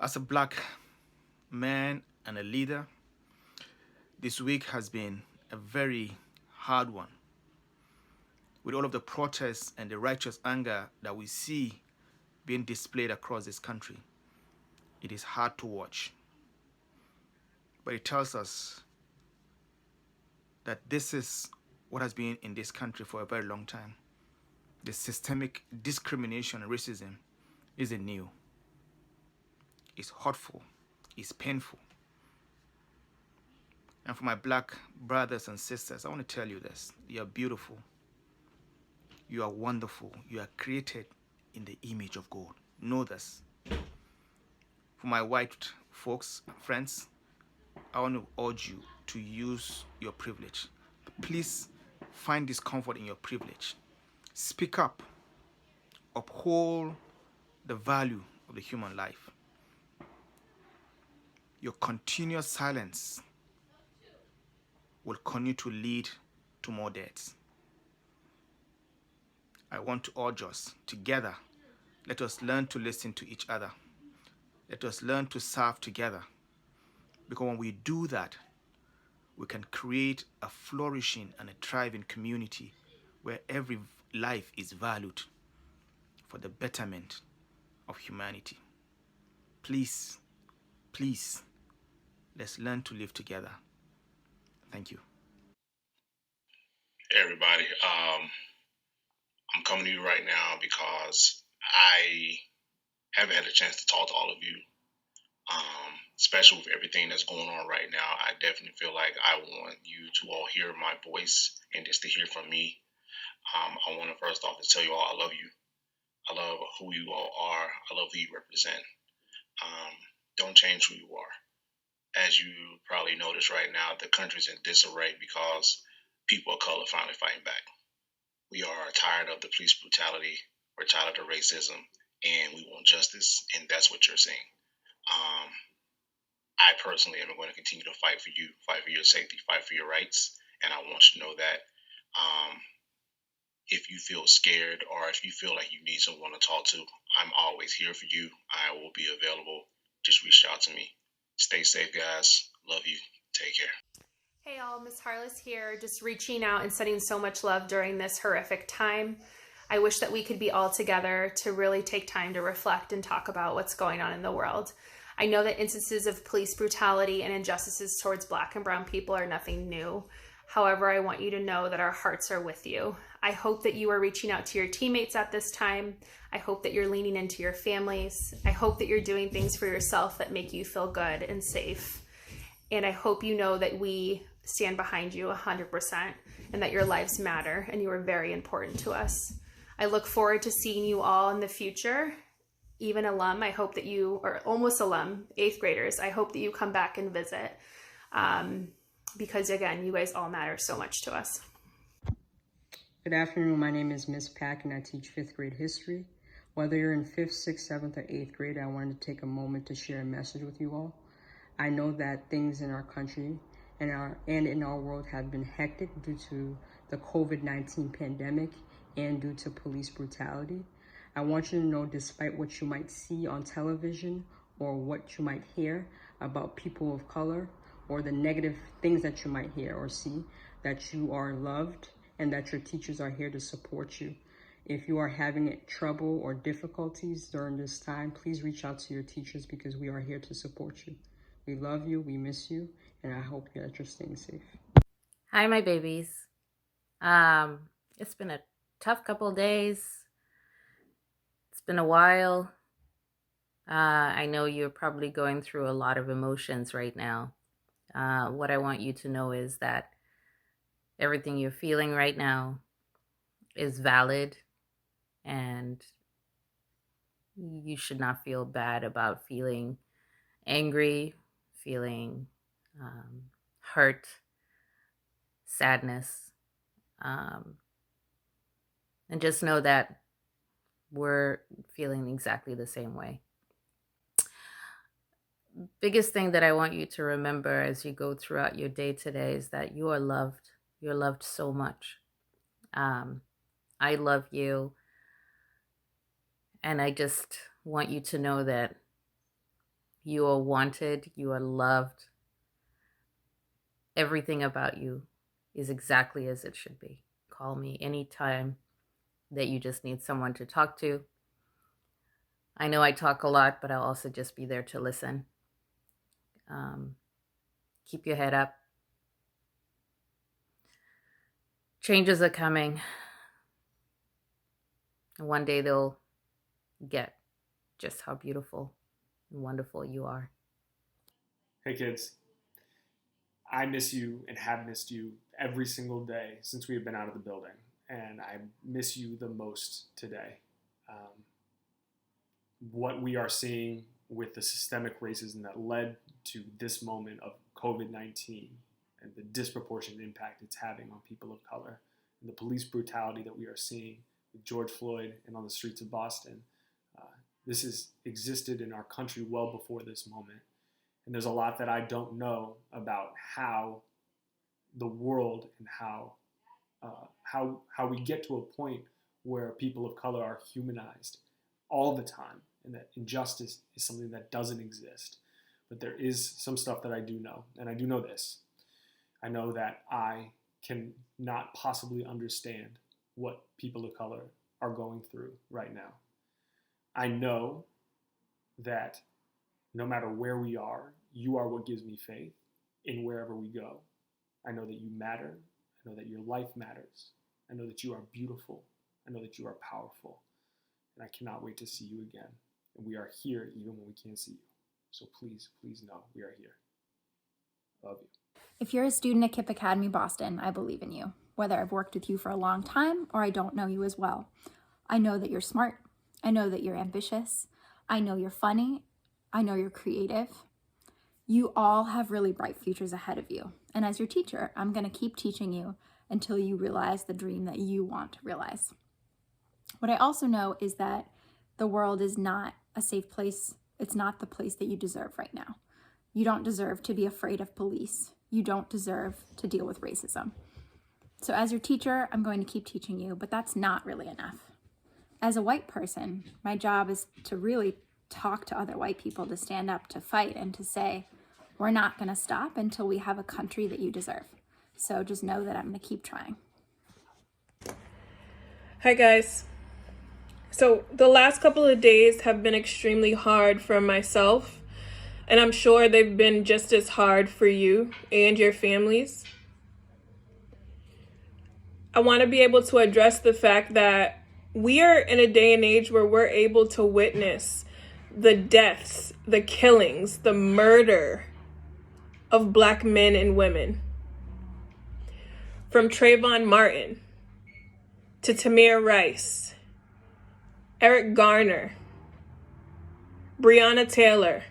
As a black man and a leader, this week has been a very hard one. With all of the protests and the righteous anger that we see being displayed across this country, it is hard to watch. But it tells us that this is what has been in this country for a very long time. The systemic discrimination and racism isn't new. It's hurtful. It's painful. And for my black brothers and sisters, I want to tell you this. You are beautiful. You are wonderful. You are created in the image of God. Know this. For my white folks, friends, I want to urge you to use your privilege. Please find discomfort in your privilege. Speak up. Uphold the value of the human life. Your continuous silence will continue to lead to more deaths. I want to urge us together. Let us learn to listen to each other. Let us learn to serve together. Because when we do that, we can create a flourishing and a thriving community where every life is valued for the betterment of humanity. Please, please, let's learn to live together. Thank you. Hey everybody, I'm coming to you right now because I haven't had a chance to talk to all of you, especially with everything that's going on right now. I definitely feel like I want you to all hear my voice and just to hear from me. I want to first off to tell you all I love you. I love who you all are. I love who you represent. Don't change who you are. As you probably noticed right now, the country's in disarray because people of color finally fighting back. We are tired of the police brutality. We're tired of the racism, and we want justice, and that's what you're seeing. Um, I personally am going to continue to fight for you, fight for your safety, fight for your rights, and I want you to know that. If you feel scared or if you feel like you need someone to talk to, I'm always here for you. I will be available. Just reach out to me. Stay safe, guys. Love you. Take care. Hey all, Miss Harless here, just reaching out and sending so much love during this horrific time. I wish that we could be all together to really take time to reflect and talk about what's going on in the world. I know that instances of police brutality and injustices towards Black and brown people are nothing new. However, I want you to know that our hearts are with you. I hope that you are reaching out to your teammates at this time. I hope that you're leaning into your families. I hope that you're doing things for yourself that make you feel good and safe. And I hope you know that we stand behind you 100% and that your lives matter and you are very important to us. I look forward to seeing you all in the future. Even alum, I hope that you, or almost alum, 8th graders, I hope that you come back and visit because again, you guys all matter so much to us. Good afternoon, my name is Miss Pack and I teach 5th grade history. Whether you're in 5th, 6th, 7th, or 8th grade, I wanted to take a moment to share a message with you all. I know that things in our country and in our world have been hectic due to the COVID-19 pandemic and due to police brutality. I want you to know, despite what you might see on television or what you might hear about people of color or the negative things that you might hear or see, that you are loved and that your teachers are here to support you. If you are having trouble or difficulties during this time, please reach out to your teachers because we are here to support you. We love you, we miss you, and I hope that you're staying safe. Hi, my babies. It's been a tough couple of days. It's been a while. I know you're probably going through a lot of emotions right now. What I want you to know is that everything you're feeling right now is valid, and you should not feel bad about feeling angry, feeling hurt, sadness. And just know that we're feeling exactly the same way. Biggest thing that I want you to remember as you go throughout your day today is that you are loved. You're loved so much. I love you. And I just want you to know that You are wanted. You are loved. Everything about you is exactly as it should be. Call me anytime that you just need someone to talk to. I know I talk a lot, but I'll also just be there to listen. Keep your head up. Changes are coming. And one day they'll get just how beautiful and wonderful you are. Hey kids, I miss you and have missed you every single day since we have been out of the building, and I miss you the most today. What we are seeing with the systemic racism that led to this moment of COVID-19 and the disproportionate impact it's having on people of color, and the police brutality that we are seeing with George Floyd and on the streets of Boston. This has existed in our country well before this moment. And there's a lot that I don't know about how the world and how we get to a point where people of color are humanized all the time, and that injustice is something that doesn't exist. But there is some stuff that I do know, and I do know this. I know that I can not possibly understand what people of color are going through right now. I know that no matter where we are, you are what gives me faith in wherever we go. I know that you matter. I know that your life matters. I know that you are beautiful. I know that you are powerful. And I cannot wait to see you again. And we are here even when we can't see you. So please, please know we are here. Love you. If you're a student at KIPP Academy Boston, I believe in you, whether I've worked with you for a long time or I don't know you as well. I know that you're smart. I know that you're ambitious. I know you're funny. I know you're creative. You all have really bright futures ahead of you. And as your teacher, I'm going to keep teaching you until you realize the dream that you want to realize. What I also know is that the world is not a safe place. It's not the place that you deserve right now. You don't deserve to be afraid of police. You don't deserve to deal with racism. So as your teacher, I'm going to keep teaching you, but that's not really enough. As a white person, my job is to really talk to other white people, to stand up, to fight, and to say, we're not going to stop until we have a country that you deserve. So just know that I'm going to keep trying. Hi guys. So the last couple of days have been extremely hard for myself, and I'm sure they've been just as hard for you and your families. I want to be able to address the fact that we are in a day and age where we're able to witness the deaths, the killings, the murder of Black men and women. From Trayvon Martin to Tamir Rice, Eric Garner, Breonna Taylor,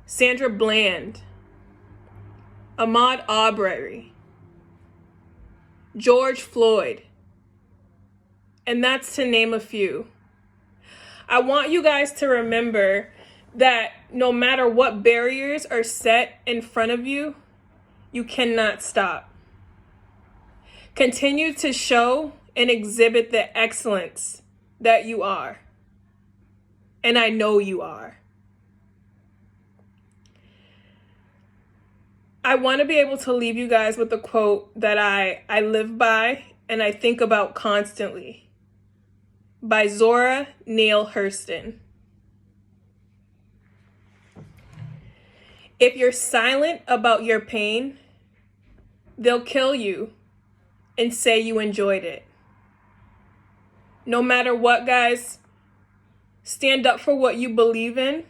Sandra Bland, Ahmaud Arbery, George Floyd, and that's to name a few. I want you guys to remember that no matter what barriers are set in front of you, you cannot stop. Continue to show and exhibit the excellence that you are. And I know you are. I want to be able to leave you guys with a quote that I live by and I think about constantly, by Zora Neale Hurston. If you're silent about your pain, they'll kill you and say you enjoyed it. No matter what, guys, stand up for what you believe in.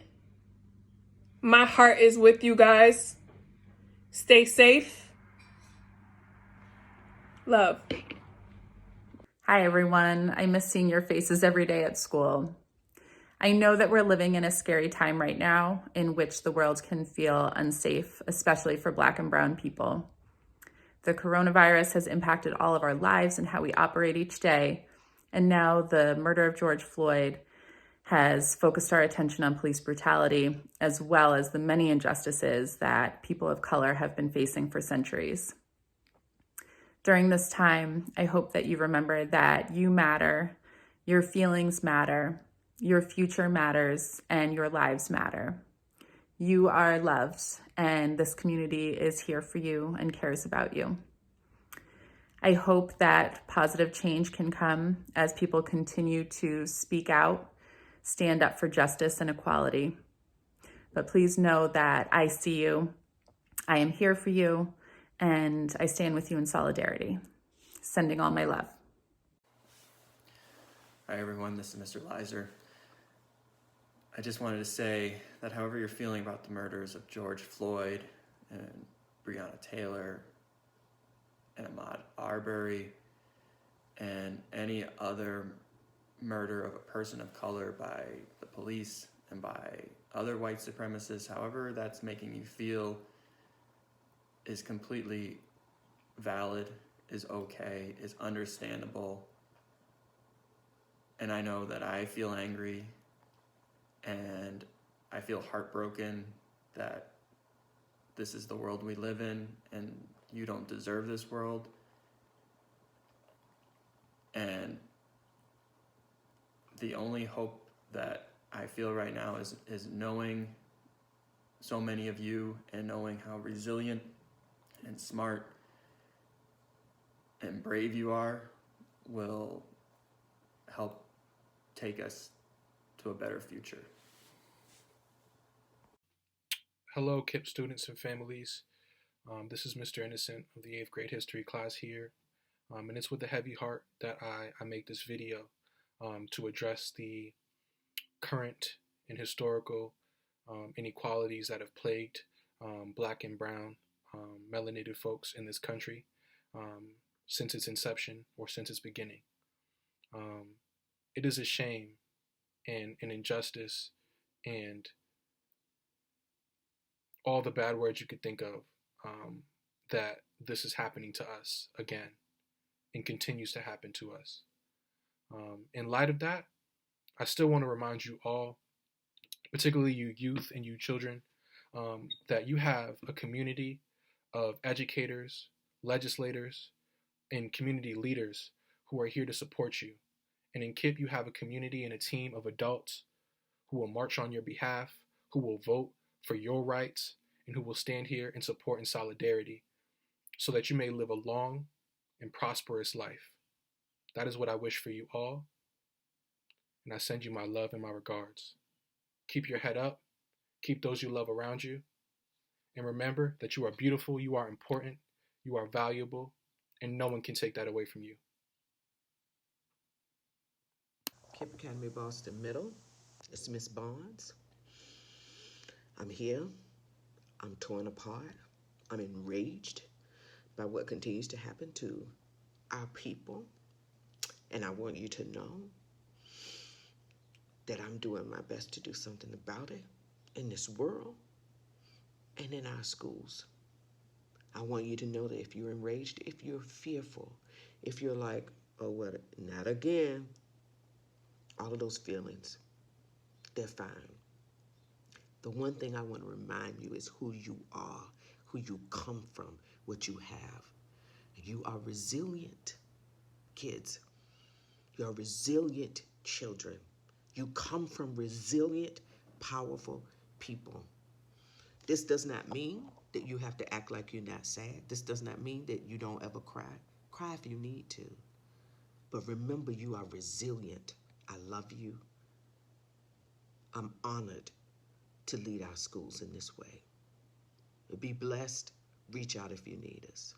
My heart is with you guys. Stay safe. Love. Hi, everyone. I miss seeing your faces every day at school. I know that we're living in a scary time right now in which the world can feel unsafe, especially for Black and Brown people. The coronavirus has impacted all of our lives and how we operate each day. And now the murder of George Floyd has focused our attention on police brutality, as well as the many injustices that people of color have been facing for centuries. During this time, I hope that you remember that you matter, your feelings matter, Your future matters and your lives matter. You are loved, and this community is here for you and cares about you. I hope that positive change can come as people continue to speak out, stand up for justice and equality. But please know that I see you, I am here for you, and I stand with you in solidarity. Sending all my love. Hi everyone, this is Mr. Lizer. I just wanted to say that however you're feeling about the murders of George Floyd and Breonna Taylor and Ahmaud Arbery and any other murder of a person of color by the police and by other white supremacists, however that's making you feel, is completely valid, is okay, is understandable. And I know that I feel angry and I feel heartbroken that this is the world we live in and you don't deserve this world. And the only hope that I feel right now is knowing so many of you and knowing how resilient and smart and brave you are will help take us to a better future. Hello, KIPP students and families. This is Mr. Innocent of the 8th grade history class here. And it's with a heavy heart that I make this video to address the current and historical inequalities that have plagued Black and brown melanated folks in this country since its inception or since its beginning. It is a shame and an injustice and all the bad words you could think of that this is happening to us again and continues to happen to us. In light of that, I still want to remind you all, particularly you youth and you children, that you have a community of educators, legislators, and community leaders who are here to support you. And in KIPP, you have a community and a team of adults who will march on your behalf, who will vote for your rights, and who will stand here in support and solidarity so that you may live a long and prosperous life. That is what I wish for you all, and I send you my love and my regards. Keep your head up, keep those you love around you, and remember that you are beautiful, you are important, you are valuable, and no one can take that away from you. KIPP Academy Boston Middle. It's Miss Bonds. I'm here. I'm torn apart. I'm enraged by what continues to happen to our people. And I want you to know that I'm doing my best to do something about it in this world and in our schools. I want you to know that if you're enraged, if you're fearful, if you're like, oh, what, not again, all of those feelings, they're fine. The one thing I want to remind you is who you are, who you come from, what you have. You are resilient kids. You are resilient children. You come from resilient, powerful people. This does not mean that you have to act like you're not sad. This does not mean that you don't ever cry. Cry if you need to. But remember, you are resilient. I love you. I'm honored to lead our schools in this way. Be blessed. Reach out if you need us.